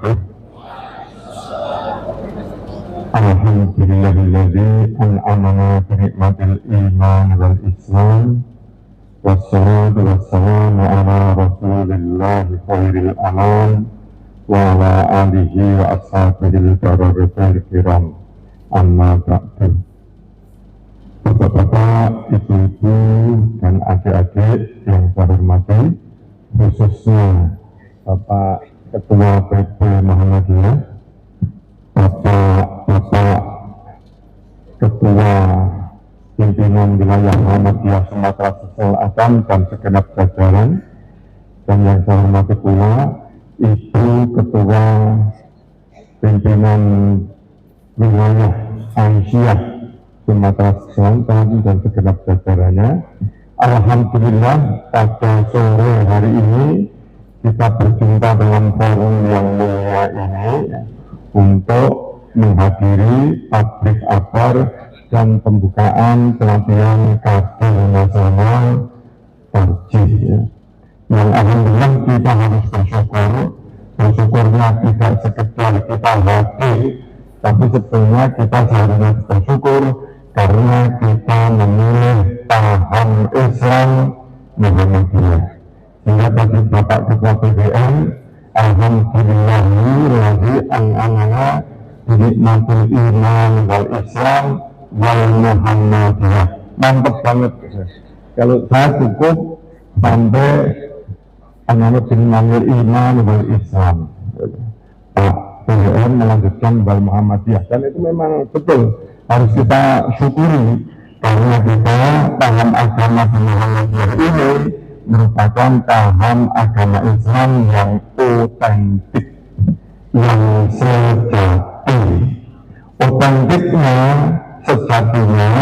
wabarakatuh. Alhamdulillahilladzi an'amana bi ni'matil iman wal islam. Wassalatu wassalamu ala rasulillah khairil anam wa ala alihi wa ashabihi al kiram. Amma ba'du. Bapak-bapak, ibu-ibu, dan adik-adik yang saya hormati, khususnya Bapak Ketua PP Muhammadiyah, Bapak Ketua Pimpinan Wilayah Muhammadiyah Sumatera Selatan dan segenap jajaran, dan yang saya hormati pula Ibu Ketua Pimpinan Wilayah Aisyah Sumatera Selatan dan segenap jajarannya. Alhamdulillah pada sore hari ini kita berjumpa dengan forum yang mulia ini untuk menghadiri tabligh akbar dan pembukaan pelatihan kader nasional Tarjih, yang alhamdulillah kita harus bersyukur. Bersyukurnya tidak sekedar kita hadir, tapi sebetulnya kita seharusnya bersyukur karena kita memilih paham Islam Muhammadiyah. Sehingga tadi Bapak Ketua PBN, alhamdulillahirrahmanirrahim, an'amana bi ni'matil iman wal islam wal Muhammadiyah. Mantap banget. Kalau saya cukup sampai an'amana bi ni'matil iman wal islam. Pak PBN melanjutkan wal Muhammadiyah, dan itu memang betul harus kita syukuri karena kita paham agama Muhammadiyah ini merupakan paham agama Islam yang otentik, yang sejati. Otentiknya, sejatinya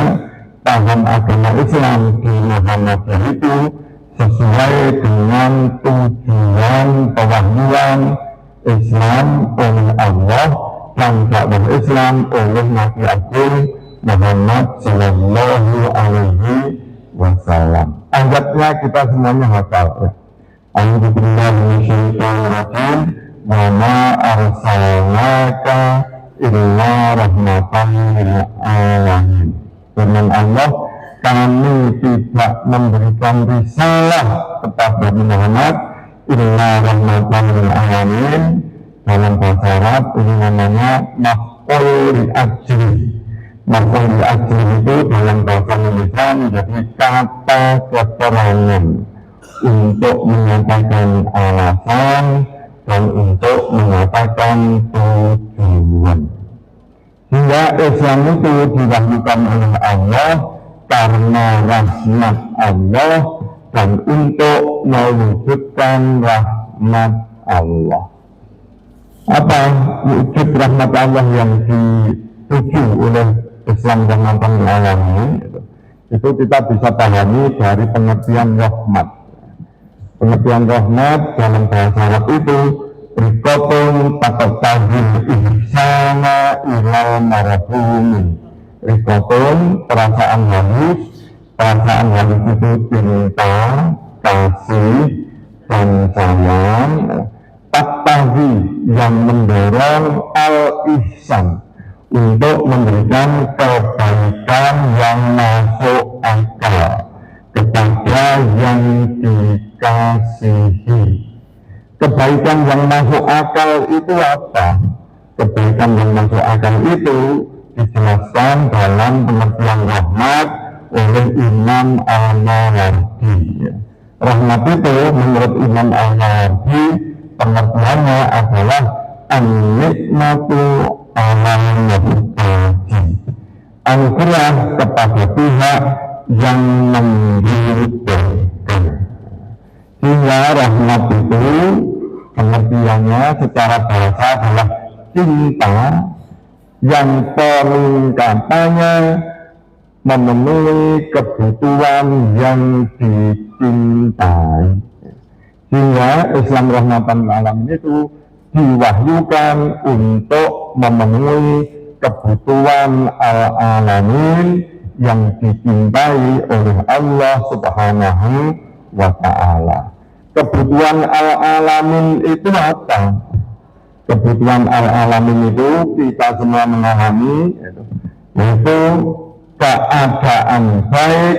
paham agama Islam di Muhammadiyah itu sesuai dengan tujuan pewahyuan Islam oleh Allah dan dakwah Islam oleh Nabi Agung Muhammad Sallallahu Alaihi Wasallam. Anggapnya kita semuanya hafal. Alhamdulillah minasyaitonirrajim. Wa ma arsalnaka illa rahmatan lil alamin. Firman Allah, kami tidak memberikan risalah kepada Muhammad illa rahmatan lil alamin. Dalam bahasa Arab ini namanya maf'ul li ajli. Maf'ul li ajli itu dalam bahasa Indonesia menjadi kata keterangan untuk menyatakan alasan dan untuk menyatakan tujuan. Sehingga Islam itu diwahyukan oleh Allah karena rahmat Allah dan untuk mewujudkan rahmat Allah. Apa wujud rahmat Allah yang dituju oleh Islam rahmatan lil alamin? Itu kita bisa pahami dari pengertian rahmat. Pengertian rahmat dalam bahasa Arab itu rikotun takotahil ihsana ilal marahumi. Rikotun, perasaan halus. Perasaan halus itu cinta, kasih, dan sayang. Taktahi yang mendorong al-ihsan untuk memberikan kebaikan yang masuk akal kepada yang dikasihi. Kebaikan yang masuk akal itu apa? Kebaikan yang masuk akal itu dijelaskan dalam pengertian rahmat oleh Imam Al-Mawardi. Rahmat itu menurut Imam Al-Mawardi pengertiannya adalah an-nikmatu alal muhtaji, anugerah kepada pihak yang membutuhkan. Sehingga rahmat itu pengertiannya secara bahasa adalah cinta yang peningkatannya memenuhi kebutuhan yang dicintai. Sehingga Islam rahmatan lil alamin itu diwahyukan untuk memenuhi kebutuhan al-alamin yang dicintai oleh Allah Subhanahu wa Ta'ala. Kebutuhan al-alamin itu apa? kebutuhan al-alamin itu kita semua mengalami, yaitu keadaan baik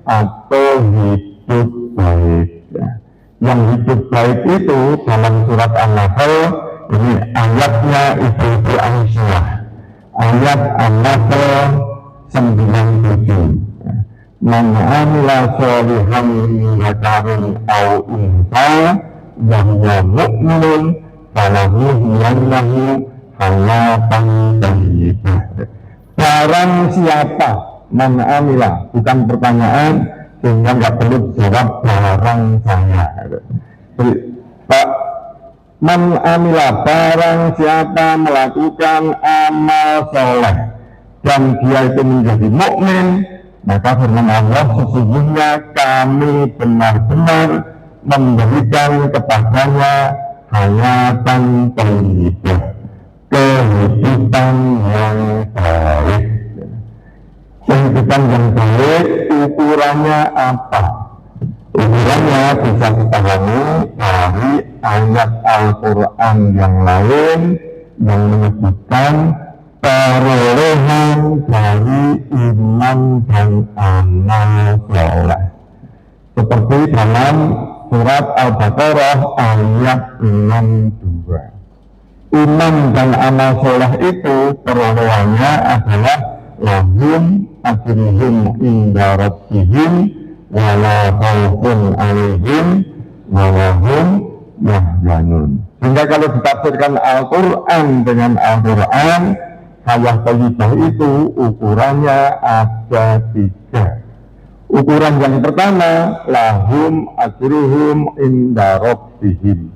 atau hidup baik. Ya. Yang hidup baik itu dalam surat An-Nahl, ini ayatnya Ibu Aisyah, ayat An-Nahl 97. Man amila sholihan min dzakarin aw untha wa huwa mu'minun falanuhyiyannahu hayatan thayyibah. Barang siapa man amila, bukan pertanyaan sehingga nggak perlu jawab barang saya. Pak, man amila, barang siapa melakukan amal soleh dan dia itu menjadi mukmin, maka firman Allah, sesungguhnya kami benar-benar memberikan kepadanya hayatan thayyibah, kehidupan yang baik. Kehidupan yang baik ukurannya apa? Ukurannya bisa kita pahami dari ayat Al-Quran yang lain yang menyebutkan perolehan dari iman dan amal soleh, seperti dalam surat Al-Baqarah ayat 62. Iman dan amal soleh itu perolehannya adalah lahum ajruhum inda rabbihim wala khaufun alaihim wala hum yahzanun. Sehingga kalau ditafsirkan Al-Quran dengan Al-Quran, hayat thayyibah itu ukurannya ada 3. Ukuran yang pertama, lahum ajruhum inda rabbihim.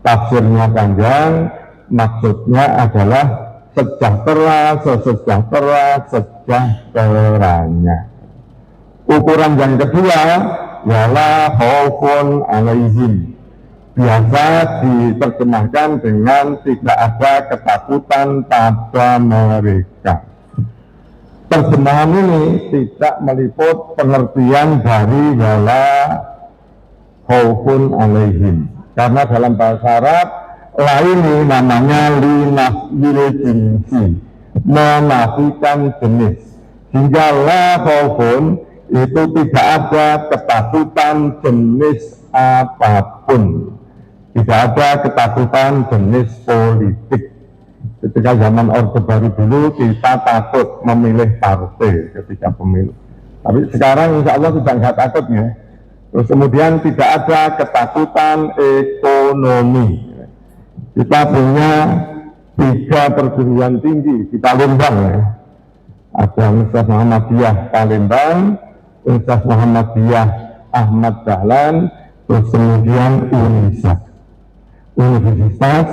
Tafsirnya panjang, maksudnya adalah sejahteranya. Ukuran yang kedua, wala khaufun alaihim. Biasa diterjemahkan dengan tidak ada ketakutan pada mereka. Terjemahan ini tidak meliput pengertian dari wala khaufun alaihim, karena dalam bahasa Arab lain namanya linafil jinsi, menafikan jenis, sehingga la khaufun itu tidak ada ketakutan jenis apapun. Tidak ada ketakutan jenis politik. Ketika zaman Orde Baru dulu kita takut memilih partai ketika pemilu. Tapi sekarang insya Allah sudah nggak takut ya. Terus kemudian tidak ada ketakutan ekonomi. Kita punya 3 perguruan tinggi di Palembang ya. Ada Universitas Muhammadiyah Palembang, Universitas Muhammadiyah Ahmad Dahlan, terus kemudian Universitas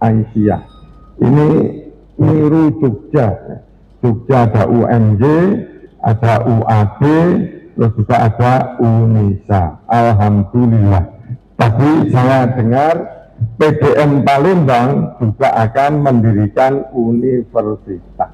Aisyah. Ini niru Jogja. Jogja ada UMJ, ada UAB, terus juga ada UNISA. Alhamdulillah. Tadi saya dengar PDM Palembang juga akan mendirikan universitas.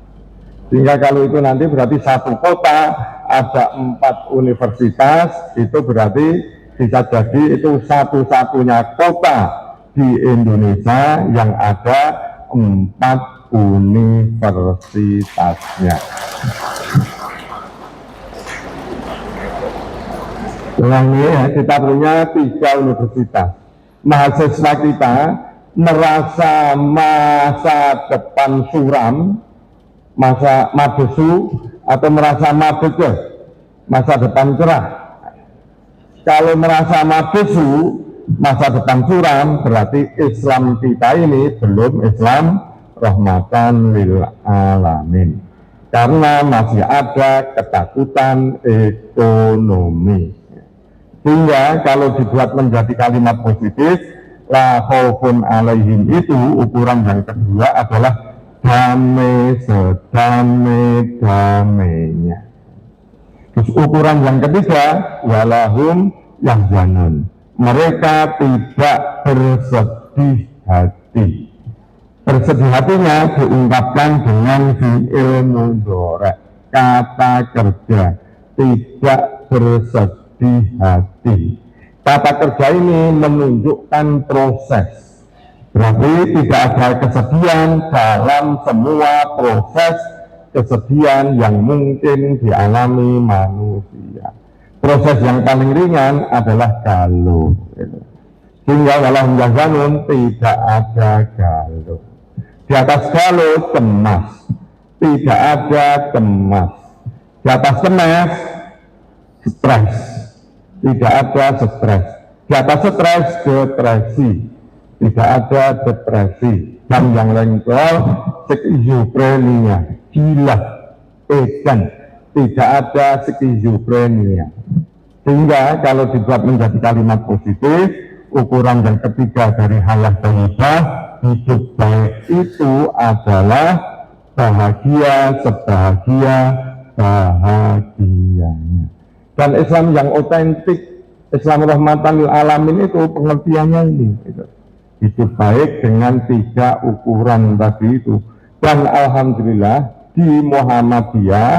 Sehingga kalau itu nanti berarti satu kota ada 4 universitas, itu berarti bisa jadi itu satu-satunya kota di Indonesia yang ada 4 universitasnya. Ulangi ya, kita punya 3 universitas. Mahasiswa kita merasa masa depan suram, masa madesu, atau merasa madege, masa depan cerah. Kalau merasa madesu, masa depan suram, berarti Islam kita ini belum Islam rahmatan lil alamin, karena masih ada ketakutan ekonomi. Sehingga kalau dibuat menjadi kalimat positif, la khaufun alaihim, itu ukuran yang kedua adalah damai sedamai-damainya. Terus ukuran yang ketiga, walahum yahzanun, mereka tidak bersedih hati. Bersedih hatinya diungkapkan dengan fi'il mudhari', kata kerja, tidak bersedih hati. Kata kerja ini menunjukkan proses. Berarti tidak ada kesedihan dalam semua proses kesedihan yang mungkin dialami manusia. Proses yang paling ringan adalah galuh. Sehingga dalam jazanun tidak ada galuh. Di atas galuh cemas, tidak ada cemas. Di atas cemas stres, tidak ada stres. Di atas stres depresi, tidak ada depresi. Dan yang lain skizofrenia, gila, edan, tidak ada skizofrenia. Sehingga kalau dibuat menjadi kalimat positif, ukuran yang ketiga dari halal thayyibah, hidup baik itu adalah bahagia sebahagia bahagianya. Dan Islam yang otentik, Islam rahmatan lil alamin itu pengertiannya ini. Hidup baik dengan 3 ukuran tadi itu. Dan alhamdulillah di Muhammadiyah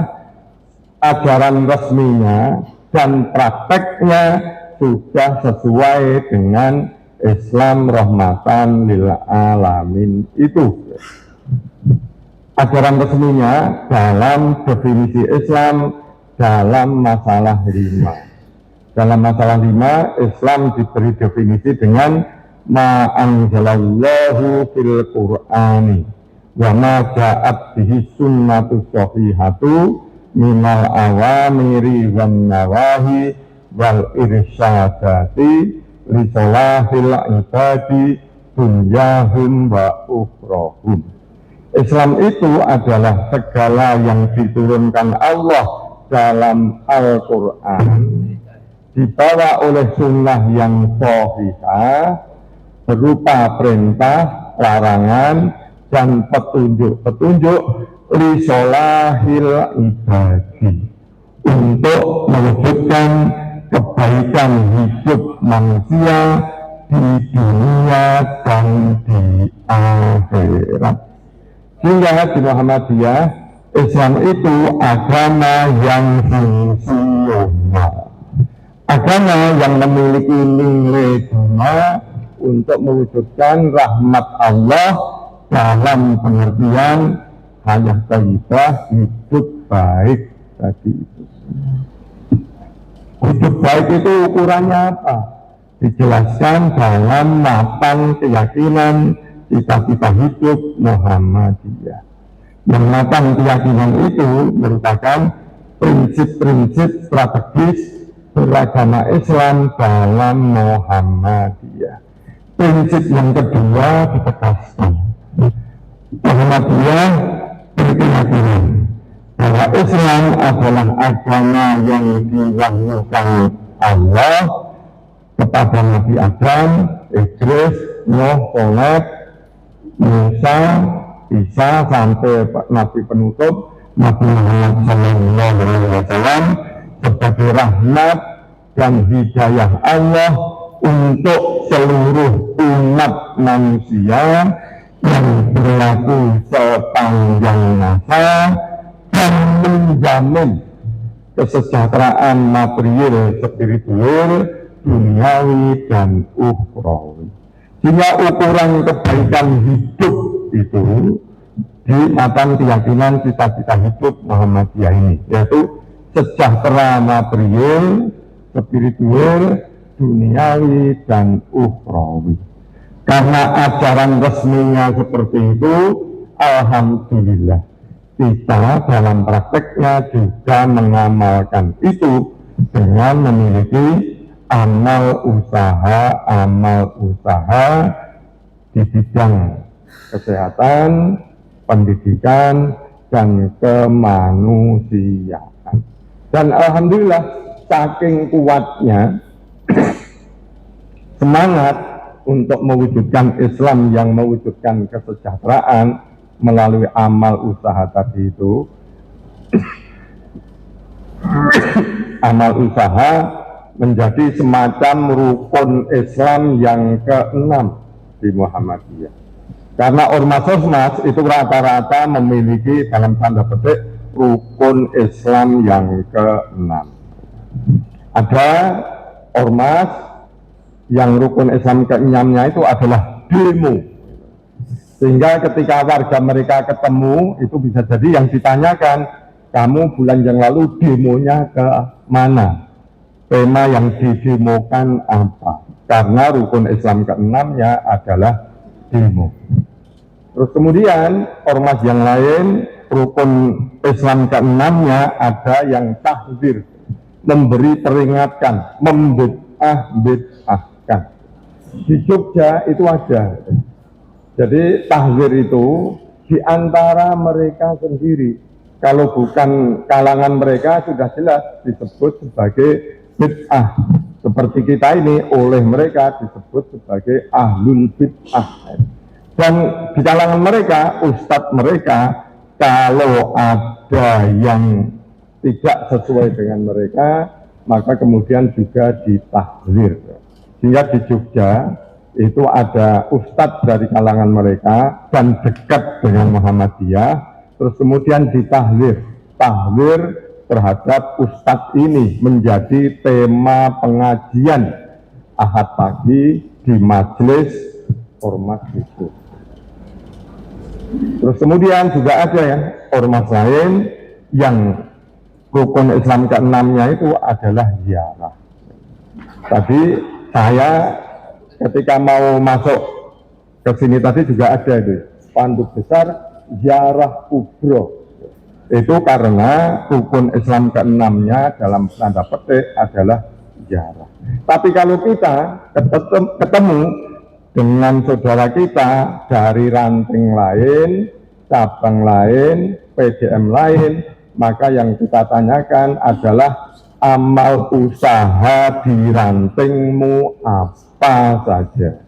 ajaran resminya dan prakteknya sudah sesuai dengan Islam rahmatan lil alamin itu. Ajaran resminya dalam definisi Islam dalam masalah 5. Dalam masalah 5, Islam diberi definisi dengan ma anzalallahu fil Qur'ani wa ma ja'at bihi sunnatu shahihatu minal awamiri wan nawahi wal irsyadati li salahil ibadi dunyahum wa ukhrahum. Islam itu adalah segala yang diturunkan Allah dalam Al-Quran dibawa oleh sunnah yang sahihah berupa perintah, larangan, dan petunjuk-petunjuk li solahil ibadi untuk mewujudkan kebaikan hidup manusia di dunia dan di akhirat. Sehingga di Muhammadiyah, Islam itu agama yang fungsional, agama yang memiliki nilai guna untuk mewujudkan rahmat Allah dalam pengertian hayat thayyibah, hidup baik tadi itu. Hidup baik itu ukurannya apa? Dijelaskan dalam mapan keyakinan cita-cita hidup Muhammadiyah. Yang mapan keyakinan itu merupakan prinsip-prinsip strategis beragama Islam dalam Muhammadiyah. Prinsip yang kedua ditegaskan, Muhammadiyah berkeyakinan bahwa Islam adalah agama yang diwahyukan Allah kepada Nabi Adam, Idris, Nuh, Soleh, Musa, Isa sampai Nabi penutup Nabi Muhammad SAW sebagai rahmat dan hidayah Allah untuk seluruh umat manusia yang berlaku sepanjang masa dan menjamin kesejahteraan material, spiritual, duniawi, dan ukhrawi. Sehingga ukuran kebaikan hidup itu di matan keyakinan cita-cita hidup Muhammadiyah ini, yaitu sejahtera material, spiritual, duniawi, dan ukhrawi. Karena ajaran resminya seperti itu, alhamdulillah kita dalam prakteknya juga mengamalkan itu dengan memiliki amal usaha di bidang kesehatan, pendidikan, dan kemanusiaan. Dan alhamdulillah saking kuatnya semangat untuk mewujudkan Islam yang mewujudkan kesejahteraan melalui amal usaha tadi itu, amal usaha menjadi semacam rukun Islam yang ke-6 di Muhammadiyah. Karena ormas-ormas itu rata-rata memiliki dalam tanda petik rukun Islam yang ke-6. Ada ormas yang rukun Islam ke-6-nya itu adalah demo. Sehingga ketika warga mereka ketemu, itu bisa jadi yang ditanyakan, kamu bulan yang lalu demonya ke mana? Tema yang didemokan apa? Karena rukun Islam keenamnya adalah demo. Terus kemudian ormas yang lain, rukun Islam keenamnya ada yang tahzir, memberi peringatan, membid'ahkan. Di Jogja itu ada. Jadi tahzir itu di antara mereka sendiri. Kalau bukan kalangan mereka sudah jelas disebut sebagai bid'ah. Seperti kita ini oleh mereka disebut sebagai ahlul bid'ah. Dan di kalangan mereka, ustadz mereka, kalau ada yang tidak sesuai dengan mereka, maka kemudian juga ditahzir. Sehingga di Jogja itu ada ustadz dari kalangan mereka dan dekat dengan Muhammadiyah, terus kemudian ditahzir. Tahzir terhadap ustadz ini menjadi tema pengajian Ahad pagi di majelis ormas itu. Terus kemudian juga ada ya ormas lain yang rukun Islam keenamnya itu adalah ziarah. Tadi saya ketika mau masuk ke sini tadi juga ada itu spanduk besar ziarah kubro. Itu karena rukun Islam keenamnya dalam tanda petik adalah ziarah. Tapi kalau kita ketemu dengan saudara kita dari ranting lain, cabang lain, PDM lain, maka yang kita tanyakan adalah amal usaha di rantingmu apa saja,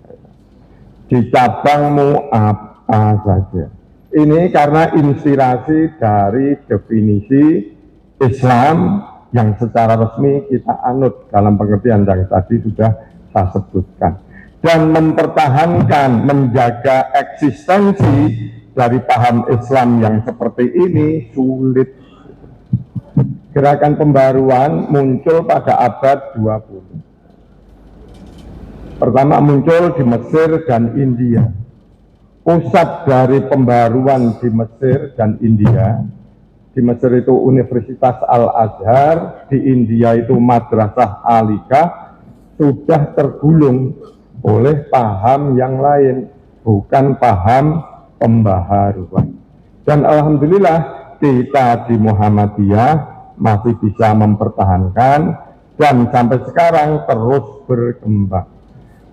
di cabangmu apa saja. Ini karena inspirasi dari definisi Islam yang secara resmi kita anut dalam pengertian yang tadi sudah saya sebutkan. Dan mempertahankan, menjaga eksistensi dari paham Islam yang seperti ini sulit. Gerakan pembaruan muncul pada abad 20. Pertama muncul di Mesir dan India. Pusat dari pembaruan di Mesir dan India, di Mesir itu Universitas Al-Azhar, di India itu Madrasah Alika, sudah tergulung oleh paham yang lain, bukan paham pembaharuan. Dan alhamdulillah kita di Muhammadiyah masih bisa mempertahankan dan sampai sekarang terus berkembang.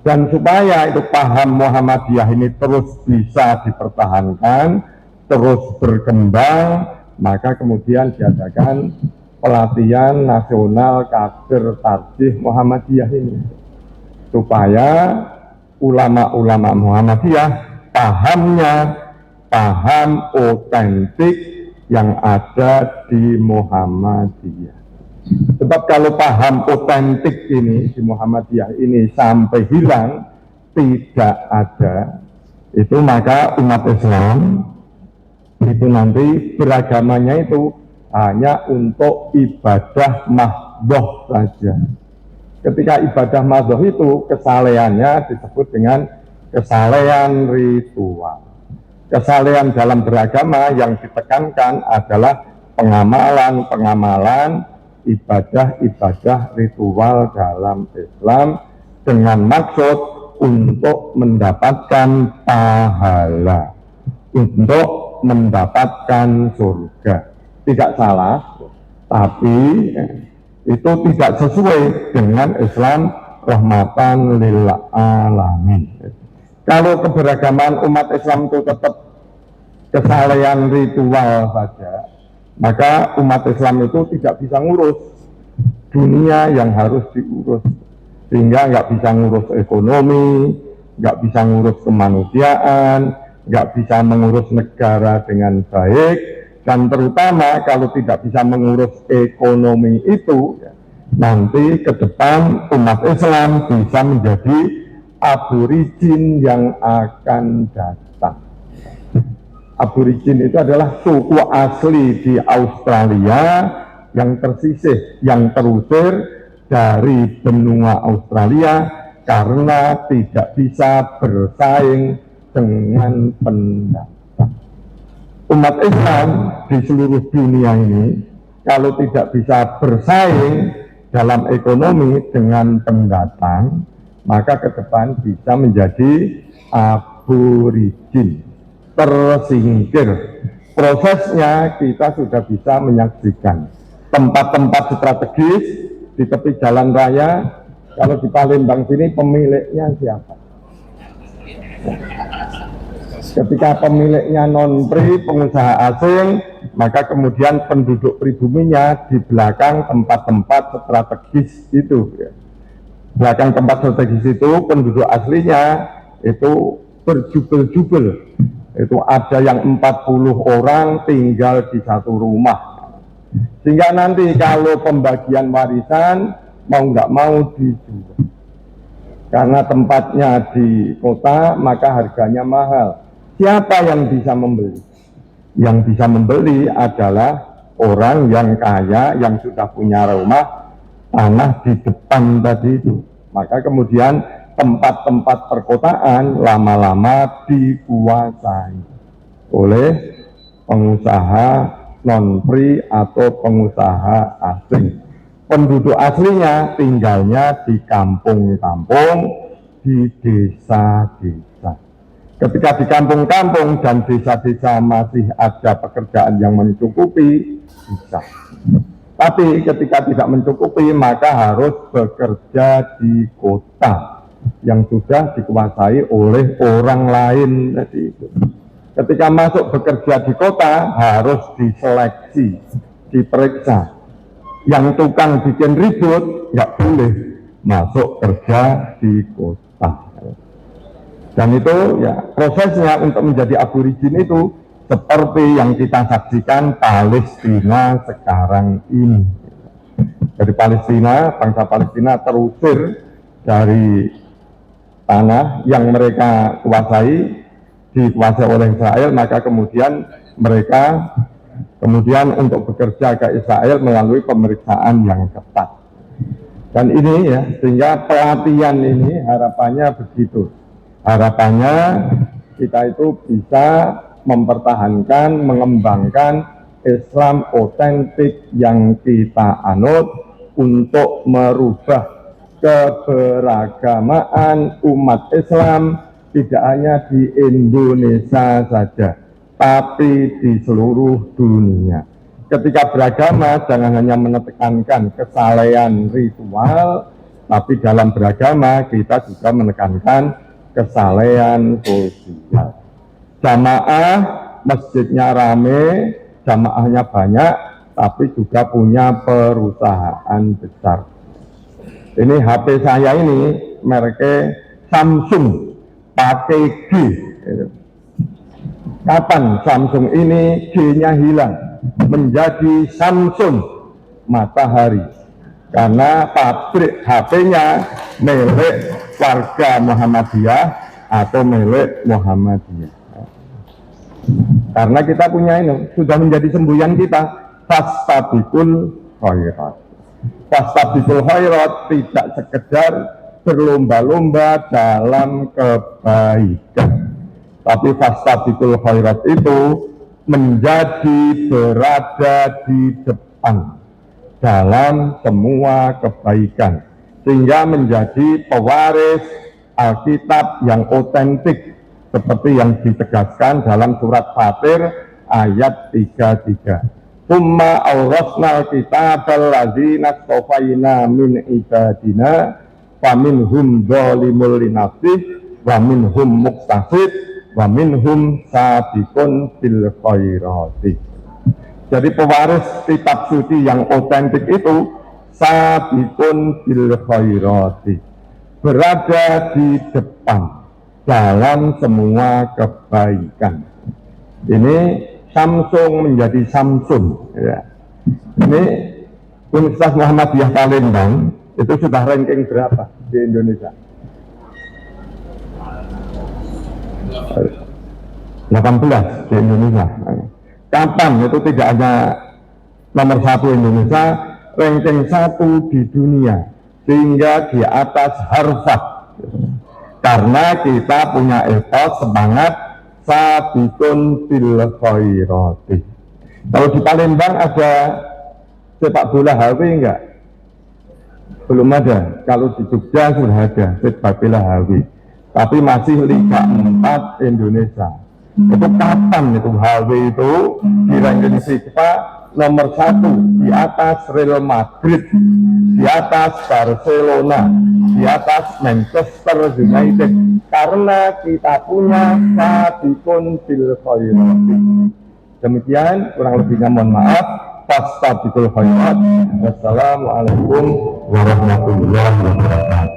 Dan supaya itu paham Muhammadiyah ini terus bisa dipertahankan, terus berkembang, maka kemudian diadakan pelatihan nasional kader tarjih Muhammadiyah ini. Supaya ulama-ulama Muhammadiyah pahamnya, paham otentik yang ada di Muhammadiyah. Sebab kalau paham otentik ini di Muhammadiyah ini sampai hilang, tidak ada, itu maka umat Islam itu nanti beragamanya itu hanya untuk ibadah mahdhoh saja. Ketika ibadah mahdhoh itu kesalehannya disebut dengan kesalehan ritual. Kesalehan dalam beragama yang ditekankan adalah pengamalan ibadah-ibadah ritual dalam Islam dengan maksud untuk mendapatkan pahala, untuk mendapatkan surga. Tidak salah, tapi itu tidak sesuai dengan Islam rahmatan lil alamin. Kalau keberagaman umat Islam itu tetap kesalehan ritual saja, maka umat Islam itu tidak bisa ngurus dunia yang harus diurus, sehingga nggak bisa ngurus ekonomi, nggak bisa ngurus kemanusiaan, nggak bisa mengurus negara dengan baik, dan terutama kalau tidak bisa mengurus ekonomi itu, nanti ke depan umat Islam bisa menjadi aborigin yang akan datang. Aborigin itu adalah suku asli di Australia yang tersisih, yang terusir dari benua Australia karena tidak bisa bersaing dengan pendatang. Umat Islam di seluruh dunia ini kalau tidak bisa bersaing dalam ekonomi dengan pendatang, maka ke depan bisa menjadi aborigin, tersingkir. Prosesnya kita sudah bisa menyaksikan tempat-tempat strategis di tepi jalan raya. Kalau di Palembang sini pemiliknya siapa? Ketika pemiliknya non-pri, pengusaha asing, maka kemudian penduduk pribuminya di belakang tempat-tempat strategis itu. Belakang tempat strategis itu penduduk aslinya itu berjubel-jubel. Itu ada yang 40 orang tinggal di satu rumah. Sehingga nanti kalau pembagian warisan mau nggak mau dijual. Karena tempatnya di kota maka harganya mahal. Siapa yang bisa membeli? Yang bisa membeli adalah orang yang kaya, yang sudah punya rumah, tanah di depan tadi itu. Maka kemudian tempat-tempat perkotaan lama-lama dikuasai oleh pengusaha non-pri atau pengusaha asing. Penduduk aslinya tinggalnya di kampung-kampung, di desa-desa. Ketika di kampung-kampung dan desa-desa masih ada pekerjaan yang mencukupi, bisa. Tapi ketika tidak mencukupi, maka harus bekerja di kota yang sudah dikuasai oleh orang lain tadi itu. Ketika masuk bekerja di kota, harus diseleksi, diperiksa. Yang tukang bikin ribut, nggak boleh masuk kerja di kota. Dan itu ya prosesnya untuk menjadi aborigin itu seperti yang kita saksikan Palestina sekarang ini. Dari Palestina, bangsa Palestina terusir dari tanah yang mereka dikuasai oleh Israel, maka kemudian mereka untuk bekerja ke Israel melalui pemeriksaan yang ketat. Dan ini ya, sehingga pelatihan ini harapannya begitu. Harapannya kita itu bisa mempertahankan, mengembangkan Islam otentik yang kita anut untuk merubah keberagamaan umat Islam tidak hanya di Indonesia saja, tapi di seluruh dunia. Ketika beragama jangan hanya menekankan kesalehan ritual, tapi dalam beragama kita juga menekankan kesalehan sosial. Jamaah masjidnya rame, jamaahnya banyak, tapi juga punya perusahaan besar. Ini HP saya ini mereknya Samsung, pakai G. Kapan Samsung ini G-nya hilang menjadi Samsung Matahari? Karena pabrik HP-nya milik warga Muhammadiyah atau milik Muhammadiyah. Karena kita punya ini, sudah menjadi semboyan kita, fastabiqul khairat. Fastabiqul khairat tidak sekedar berlomba-lomba dalam kebaikan, tapi fastabiqul khairat itu menjadi berada di depan dalam semua kebaikan, sehingga menjadi pewaris Alkitab yang otentik seperti yang ditegaskan dalam surat Fatir ayat 33. Summa awrasnal kitabal ladzina stofaina min ibadina faminhum zalimul linafsih wa minhum muqtasid wa minhum sabiqun bil khairati. Jadi pewaris kitab suci yang otentik itu sabiqun bil khairati, berada di depan dalam semua kebaikan. Ini Samsung menjadi Samsung ya. Ini Universitas Muhammadiyah Palembang itu sudah ranking berapa di Indonesia? 18 di Indonesia. Kapan itu tidak hanya nomor 1 Indonesia, ranking 1 di dunia, sehingga di atas Harvard. Karena kita punya etos semangat sabiqun bil khairati. Kalau di Palembang ada sepak bola HW enggak? Belum ada. Kalau di Jogja sudah ada sepak bola HW. Tapi masih Liga 4 Indonesia. Itu kapan itu HW itu di ranking FIFA nomor 1 di atas Real Madrid, di atas Barcelona, di atas Manchester United, karena kita punya sabiqun bil khairati. Demikian kurang lebihnya mohon maaf. Fastabiqul khairat. Wassalamualaikum warahmatullahi wabarakatuh.